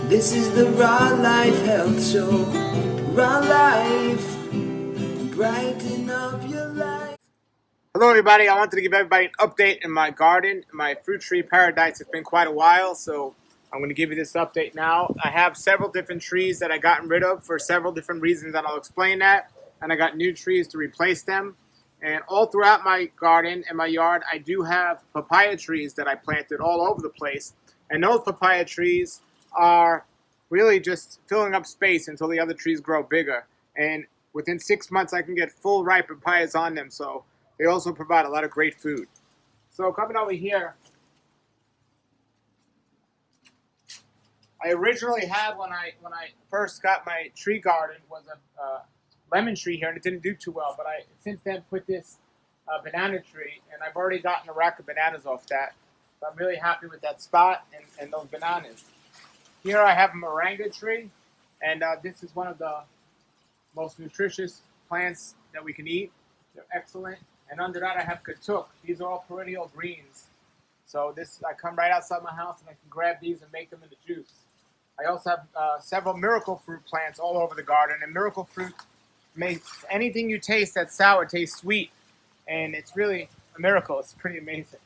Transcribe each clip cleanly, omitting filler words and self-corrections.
This is the Raw Life Health Show. Raw Life, brighten up your life. Hello everybody, I wanted to give everybody an update in my garden, my fruit tree paradise. It's been quite a while, so I'm going to give you this update now. I have several different trees that I gotten rid of for several different reasons, and I'll explain that. And I got new trees to replace them. And all throughout my garden and my yard, I do have papaya trees that I planted all over the place. And those papaya trees are really just filling up space until the other trees grow bigger. And within 6 months, I can get full ripe papayas on them. So they also provide a lot of great food. So coming over here, I originally had when I first got my tree garden was a lemon tree here, and it didn't do too well. But I since then put this banana tree, and I've already gotten a rack of bananas off that. So I'm really happy with that spot and those bananas. Here I have a moringa tree, and this is one of the most nutritious plants that we can eat. They're excellent. And under that I have katuk. These are all perennial greens. So I come right outside my house and I can grab these and make them into juice. I also have several miracle fruit plants all over the garden. And miracle fruit makes anything you taste that's sour taste sweet. And it's really a miracle. It's pretty amazing.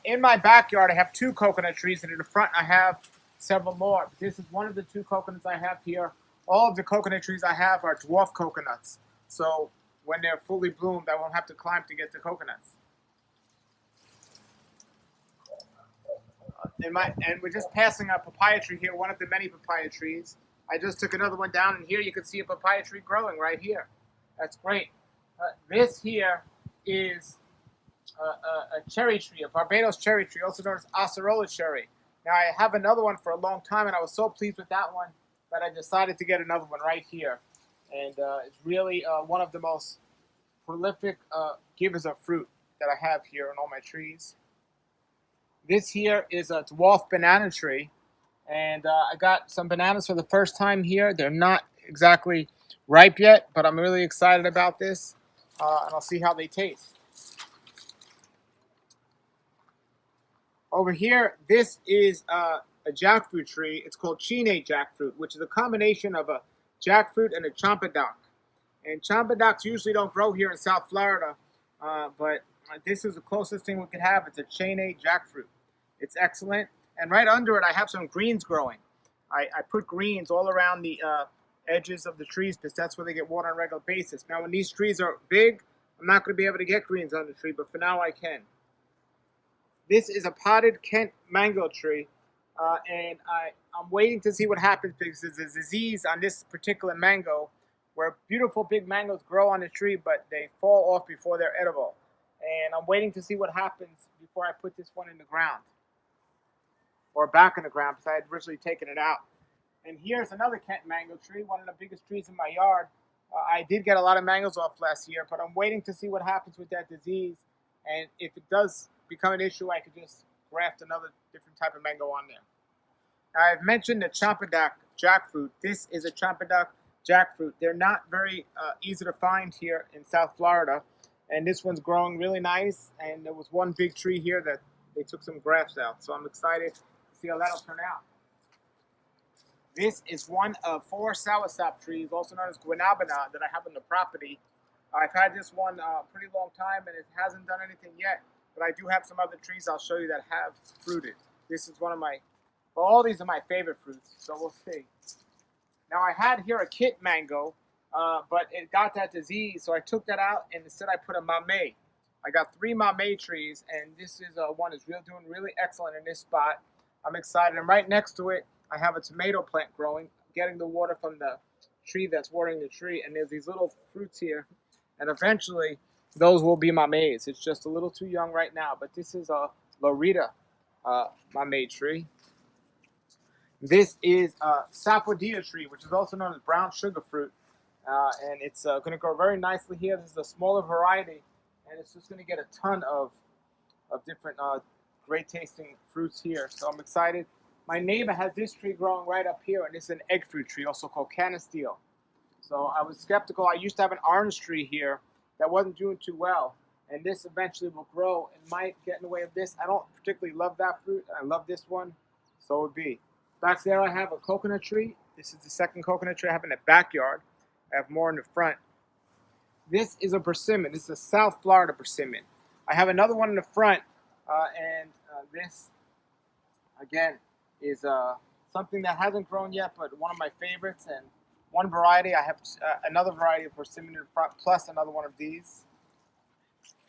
In my backyard I have 2 coconut trees, and in the front I have several more. This is one of the 2 coconuts I have here. All of the coconut trees I have are dwarf coconuts. So when they're fully bloomed, I won't have to climb to get the coconuts. And we're just passing a papaya tree here, one of the many papaya trees. I just took another one down, and here you can see a papaya tree growing right here. That's great. This here is a cherry tree, a Barbados cherry tree, also known as acerola cherry. Now, I have another one for a long time, and I was so pleased with that one that I decided to get another one right here. And it's really one of the most prolific givers of fruit that I have here on all my trees. This here is a dwarf banana tree, and I got some bananas for the first time here. They're not exactly ripe yet, but I'm really excited about this, and I'll see how they taste. Over here, this is a jackfruit tree. It's called Chine jackfruit, which is a combination of a jackfruit and a champadoc. And champadocs usually don't grow here in South Florida, but this is the closest thing we could have. It's a Chine jackfruit. It's excellent. And right under it, I have some greens growing. I put greens all around the edges of the trees because that's where they get water on a regular basis. Now, when these trees are big, I'm not going to be able to get greens on the tree, but for now I can. This is a potted Kent mango tree, and I'm waiting to see what happens because there's a disease on this particular mango where beautiful big mangoes grow on the tree, but they fall off before they're edible. And I'm waiting to see what happens before I put this one in the ground, or back in the ground, because I had originally taken it out. And here's another Kent mango tree, one of the biggest trees in my yard. I did get a lot of mangoes off last year, but I'm waiting to see what happens with that disease. And if it does become an issue, I could just graft another different type of mango on there. Now, I've mentioned the champadoc jackfruit. This is a champadoc jackfruit. They're not very easy to find here in South Florida. And this one's growing really nice. And there was one big tree here that they took some grafts out. So I'm excited to see how that'll turn out. This is one of 4 soursop trees, also known as guanabana, that I have on the property. I've had this one a pretty long time, and it hasn't done anything yet. But I do have some other trees I'll show you that have fruited. This is one of my, well, all these are my favorite fruits, so we'll see. Now, I had here a kit mango, but it got that disease, so I took that out, and instead I put a mamey. I got 3 mamey trees, and this is one that's doing really excellent in this spot. I'm excited, and right next to it, I have a tomato plant growing, getting the water from the tree that's watering the tree, and there's these little fruits here, and eventually those will be mameys. It's just a little too young right now, but this is a Loretta mamey tree. This is a sapodilla tree, which is also known as brown sugar fruit, and it's going to grow very nicely here. This is a smaller variety, and it's just going to get a ton of different great tasting fruits here. So I'm excited. My neighbor has this tree growing right up here, and it's an egg fruit tree, also called canasteel. So I was skeptical. I used to have an orange tree here that wasn't doing too well, and this eventually will grow and might get in the way of this. I don't particularly love that fruit, and I love this one, so it would be. Back there I have a coconut tree. This is the second coconut tree I have in the backyard. I have more in the front. This is a persimmon. This is a South Florida persimmon. I have another one in the front, and this, again, is something that hasn't grown yet, but one of my favorites. And one variety, I have another variety of persimmon in the front, plus another one of these.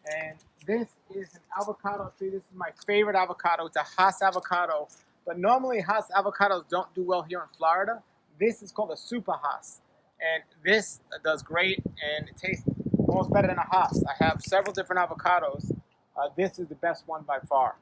And this is an avocado tree. This is my favorite avocado. It's a Hass avocado. But normally Hass avocados don't do well here in Florida. This is called a super Hass. And this does great, and it tastes almost better than a Hass. I have several different avocados. This is the best one by far.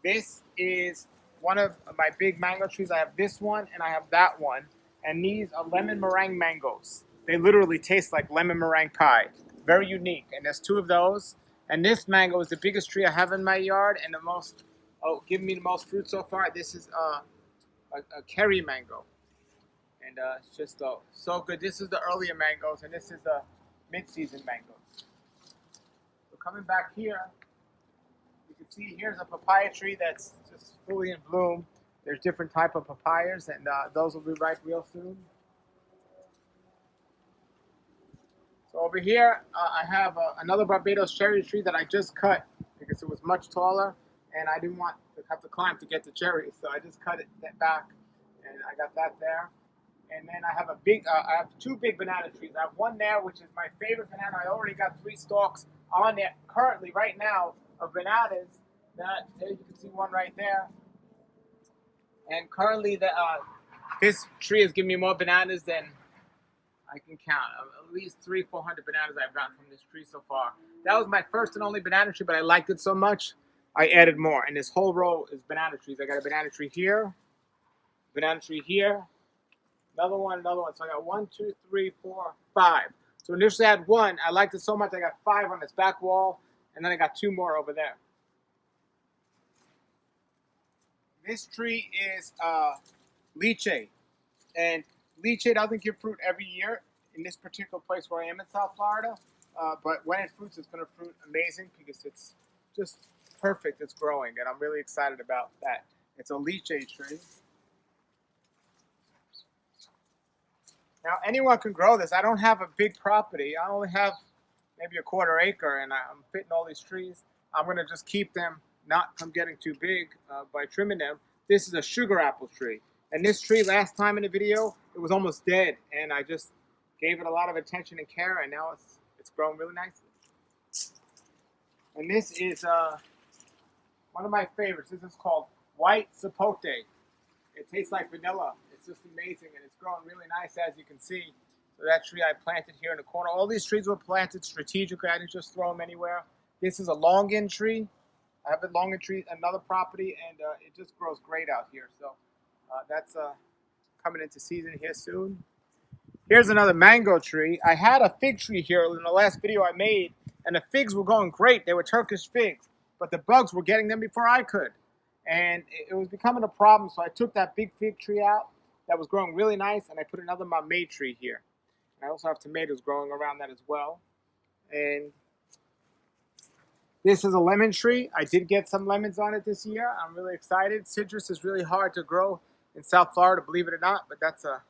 This is one of my big mango trees. I have this one and I have that one. And these are lemon meringue mangoes. They literally taste like lemon meringue pie. Very unique. And there's two of those. And this mango is the biggest tree I have in my yard and the most, giving me the most fruit so far. This is a Kerry mango. And it's just so good. This is the earlier mangoes, and this is the mid-season mangoes. So coming back here, you can see here's a papaya tree that's just fully in bloom. There's different type of papayas, and those will be ripe real soon. So over here, I have another Barbados cherry tree that I just cut because it was much taller, and I didn't want to have to climb to get the cherries, so I just cut it back, and I got that there. And then I have I have two big banana trees. I have one there, which is my favorite banana. I already got 3 stalks on there currently, right now, of bananas. There you can see one right there. And currently, this tree is giving me more bananas than I can count. At least 300-400 bananas I've gotten from this tree so far. That was my first and only banana tree, but I liked it so much, I added more. And this whole row is banana trees. I got a banana tree here, banana tree here, another one. So I got 1, 2, 3, 4, 5. So initially I had 1. I liked it so much I got 5 on this back wall, and then I got 2 more over there. This tree is lychee, and lychee doesn't give fruit every year in this particular place where I am in South Florida, but when it fruits, it's going to fruit amazing because it's just perfect. It's growing, and I'm really excited about that. It's a lychee tree. Now, anyone can grow this. I don't have a big property. I only have maybe a 1/4 acre, and I'm fitting all these trees. I'm going to just keep them not from getting too big by trimming them. This is a sugar apple tree. And this tree, last time in the video, it was almost dead. And I just gave it a lot of attention and care, and now it's grown really nicely. And this is one of my favorites. This is called white sapote. It tastes like vanilla. It's just amazing, and it's growing really nice, as you can see. So that tree I planted here in the corner. All these trees were planted strategically. I didn't just throw them anywhere. This is a longan tree. I have a longan tree, another property, and it just grows great out here. So that's coming into season here soon. Here's another mango tree. I had a fig tree here in the last video I made, and the figs were going great. They were Turkish figs, but the bugs were getting them before I could. And it was becoming a problem, so I took that big fig tree out that was growing really nice, and I put another mamey tree here. And I also have tomatoes growing around that as well. And this is a lemon tree. I did get some lemons on it this year. I'm really excited. Citrus is really hard to grow in South Florida, believe it or not, but that's a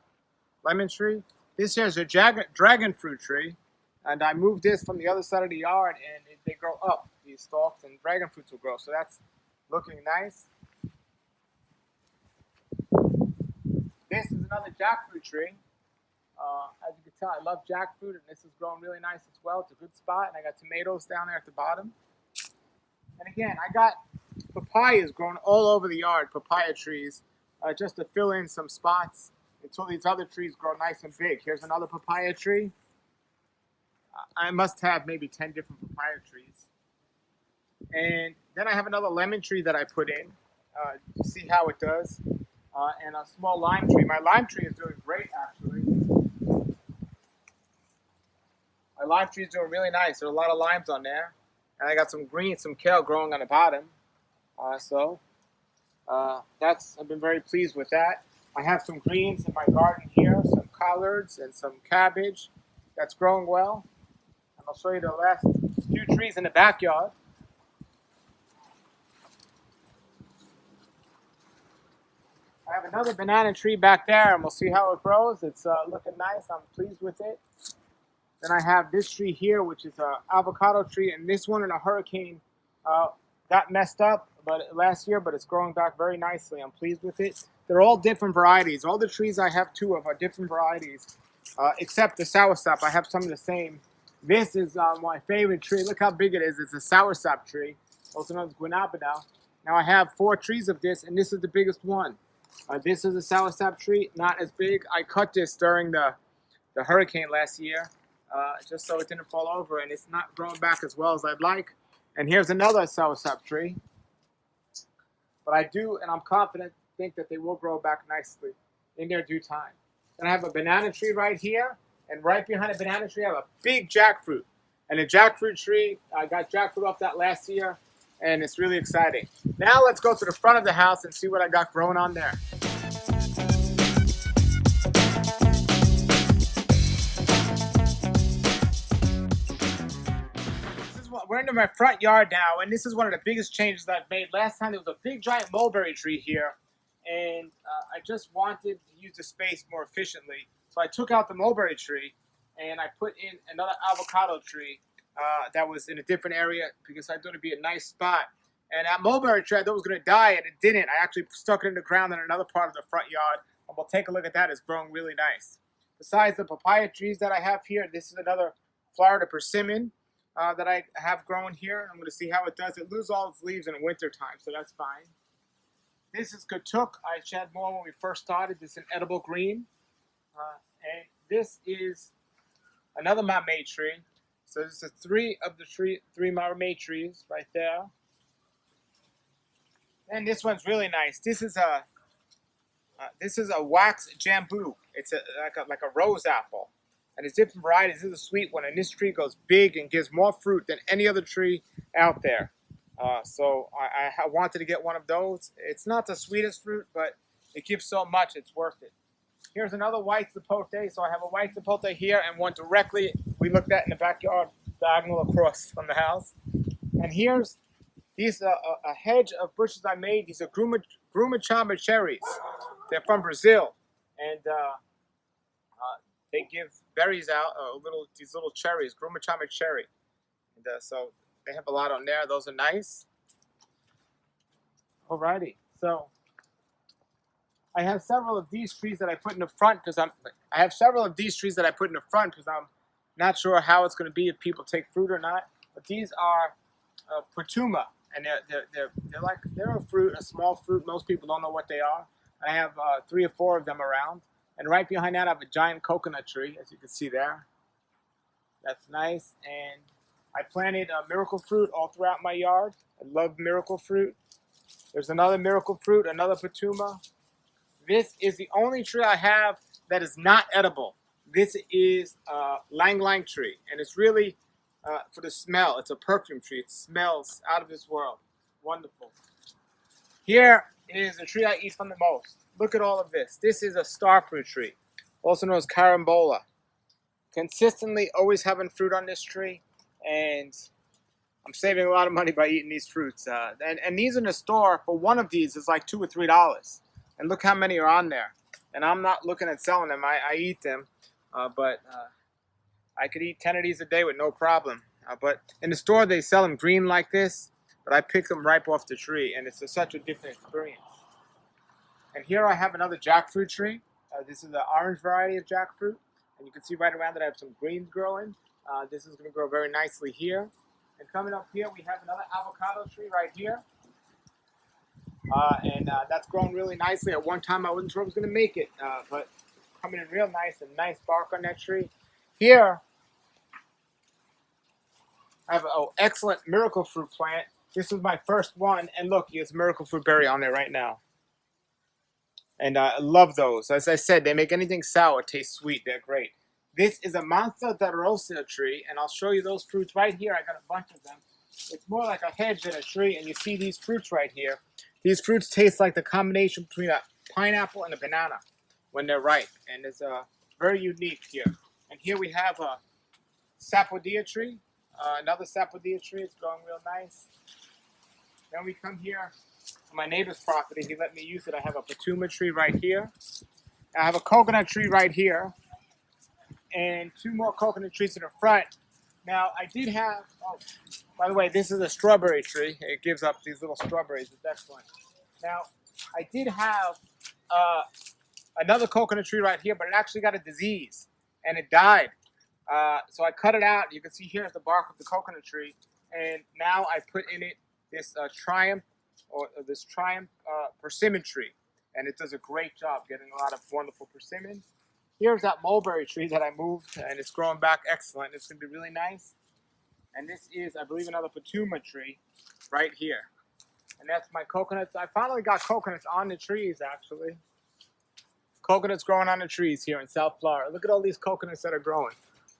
lemon tree. This here is a dragon fruit tree, and I moved this from the other side of the yard, and they grow up, these stalks, and dragon fruits will grow. So that's looking nice. This is another jackfruit tree. As you can tell, I love jackfruit, and this is growing really nice as well. It's a good spot, and I got tomatoes down there at the bottom. And again, I got papayas growing all over the yard, papaya trees, just to fill in some spots until these other trees grow nice and big. Here's another papaya tree. I must have maybe 10 different papaya trees. And then I have another lemon tree that I put in to see how it does. And a small lime tree. My lime tree is doing great, actually. My lime tree is doing really nice. There are a lot of limes on there. And I got some kale growing on the bottom. I've been very pleased with that. I have some greens in my garden here, some collards and some cabbage that's growing well. And I'll show you the last few trees in the backyard. I have another banana tree back there, and we'll see how it grows. It's looking nice. I'm pleased with it. Then I have this tree here, which is an avocado tree, and this one in a hurricane got messed up last year, but it's growing back very nicely. I'm pleased with it. They're all different varieties. All the trees I have two of are different varieties, except the soursop. I have some of the same. This is my favorite tree. Look how big it is. It's a soursop tree, also known as guanabana. Now I have 4 trees of this, and this is the biggest one. This is a soursop tree, not as big. I cut this during the hurricane last year, just so it didn't fall over, and it's not growing back as well as I'd like. And here's another soursop tree. But I do, and I'm confident, think that they will grow back nicely in their due time. Then I have a banana tree right here, and right behind the banana tree I have a big jackfruit. And the jackfruit tree, I got jackfruit off that last year, and it's really exciting. Now let's go to the front of the house and see what I got growing on there. We're into my front yard now, and this is one of the biggest changes that I've made. Last time there was a big giant mulberry tree here, and I just wanted to use the space more efficiently. So I took out the mulberry tree, and I put in another avocado tree that was in a different area because I thought it'd be a nice spot. And that mulberry tree I thought was going to die, and it didn't. I actually stuck it in the ground in another part of the front yard, and we'll take a look at that. It's growing really nice. Besides the papaya trees that I have here, this is another Florida persimmon that I have grown here. I'm going to see how it does. It loses all its leaves in the winter time, so that's fine. This is Katuk. I shed more when we first started. This is an edible green. And this is another mamey tree. So this is 3 of the 3 mamey trees right there. And this one's really nice. This is a wax jambu. It's like a rose apple. And there's different varieties. This is a sweet one, and this tree goes big and gives more fruit than any other tree out there. So I wanted to get one of those. It's not the sweetest fruit, but it gives so much, it's worth it. Here's another white zapote. So I have a white zapote here and one directly we looked at in the backyard, diagonal across from the house. And here's these a hedge of bushes I made. These are Grumachamba cherries. They're from Brazil, and they give berries out, these little cherries, Grumachamba cherry. And so they have a lot on there. Those are nice. Alrighty, so I have several of these trees that I put in the front because I'm not sure how it's going to be if people take fruit or not. But these are Putuma, and they're a fruit, a small fruit. Most people don't know what they are. I have 3 or 4 of them around. And right behind that, I have a giant coconut tree, as you can see there. That's nice. And I planted miracle fruit all throughout my yard. I love miracle fruit. There's another miracle fruit, another Putuma. This is the only tree I have that is not edible. This is a lang lang tree. And it's really for the smell. It's a perfume tree. It smells out of this world. Wonderful. Here is the tree I eat from the most. Look at all of this. This is a star fruit tree, also known as carambola. Consistently always having fruit on this tree, and I'm saving a lot of money by eating these fruits. And these in the store, for one of these is like $2 or $3. And look how many are on there. And I'm not looking at selling them. I eat them, but I could eat 10 of these a day with no problem. But in the store, they sell them green like this, but I pick them ripe off the tree, and it's such a different experience. And here I have another jackfruit tree. This is the orange variety of jackfruit. And you can see right around it I have some greens growing. This is going to grow very nicely here. And coming up here we have another avocado tree right here. And that's grown really nicely. At one time I wasn't sure I was going to make it. But it's coming in real nice and nice bark on that tree. Here I have an excellent miracle fruit plant. This is my first one. And look, there's miracle fruit berry on there right now. And I love those. As I said, they make anything sour taste sweet. They're great. This is a Mansa da Rosa tree, and I'll show you those fruits right here. I got a bunch of them. It's more like a hedge than a tree, and you see these fruits right here. These fruits taste like the combination between a pineapple and a banana when they're ripe, and it's very unique here. And here we have a sapodilla tree, another sapodilla tree. It's growing real nice. Then we come here my neighbor's property. He let me use it. I have a patuma tree right here. I have a coconut tree right here, and 2 more coconut trees in the front. Now, I did have, oh, by the way, this is a strawberry tree. It gives up these little strawberries. It's excellent. Now, I did have another coconut tree right here, but it actually got a disease, and it died. So I cut it out. You can see here the bark of the coconut tree, and now I put in it this Triumph persimmon tree, and it does a great job getting a lot of wonderful persimmons. Here's that mulberry tree that I moved, and it's growing back excellent. It's going to be really nice. And this is, I believe, another patuma tree right here. And that's my coconuts. I finally got coconuts on the trees, actually. Coconuts growing on the trees here in South Florida. Look at all these coconuts that are growing.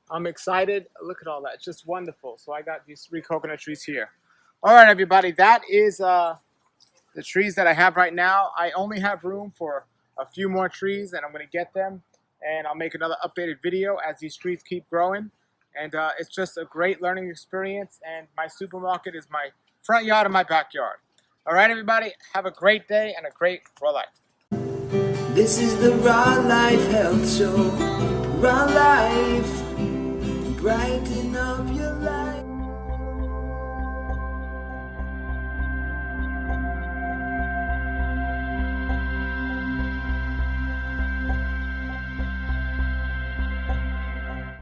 I'm excited. Look at all that. It's just wonderful. So I got these 3 coconut trees here. All right, everybody. That is the trees that I have right now. I only have room for a few more trees, and I'm going to get them. And I'll make another updated video as these trees keep growing. And it's just a great learning experience. And my supermarket is my front yard and my backyard. All right, everybody. Have a great day and a great Raw Life. This is the Raw Life Health Show. Raw Life, brighten